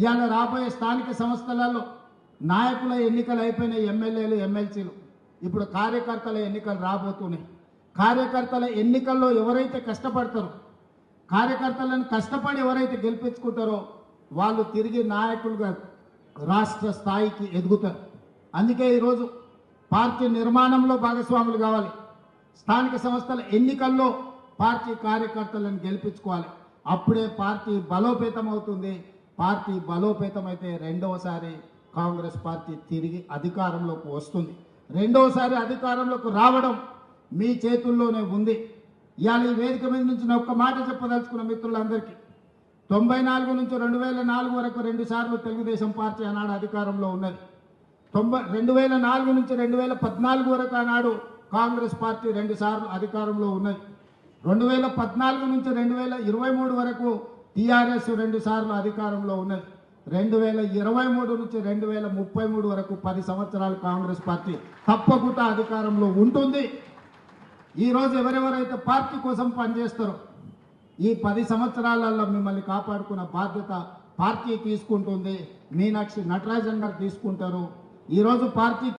ఇవాళ రాబోయే స్థానిక సంస్థలలో నాయకుల ఎన్నికలు అయిపోయిన ఎమ్మెల్యేలు ఎమ్మెల్సీలు ఇప్పుడు కార్యకర్తల ఎన్నికలు రాబోతున్నాయి. కార్యకర్తల ఎన్నికల్లో ఎవరైతే కష్టపడతారో, కార్యకర్తలను కష్టపడి ఎవరైతే గెలిపించుకుంటారో వాళ్ళు తిరిగి నాయకులుగా రాష్ట్ర స్థాయికి ఎదుగుతారు. అందుకే ఈరోజు పార్టీ నిర్మాణంలో భాగస్వాములు కావాలి. స్థానిక సంస్థల ఎన్నికల్లో పార్టీ కార్యకర్తలను గెలిపించుకోవాలి. అప్పుడే పార్టీ బలోపేతం అవుతుంది. పార్టీ బలోపేతం అయితే రెండవసారి కాంగ్రెస్ పార్టీ తిరిగి అధికారంలోకి వస్తుంది. రెండవసారి అధికారంలోకి రావడం మీ చేతుల్లోనే ఉంది. ఇవాళ ఈ వేదిక మీద నుంచి నేను ఒక్క మాట చెప్పదలుచుకున్న మిత్రులందరికీ, 94 నుంచి 2004 వరకు 2 సార్లు తెలుగుదేశం పార్టీ ఆనాడు అధికారంలో ఉన్నది. 2004 నుంచి 2014 వరకు ఆనాడు కాంగ్రెస్ పార్టీ 2 సార్లు అధికారంలో ఉన్నది. 2014 నుంచి 2023 వరకు టీఆర్ఎస్ 2 సార్లు అధికారంలో ఉన్నది. 2023 నుంచి 2033 వరకు 10 సంవత్సరాలు కాంగ్రెస్ పార్టీ తప్పకుండా అధికారంలో ఉంటుంది. ఈరోజు ఎవరెవరైతే పార్టీ కోసం పనిచేస్తారో ఈ 10 సంవత్సరాలలో మిమ్మల్ని కాపాడుకున్న బాధ్యత పార్టీ తీసుకుంటుంది. మీనాక్షి నటరాజన్ గారు తీసుకుంటారు. ఈరోజు పార్టీ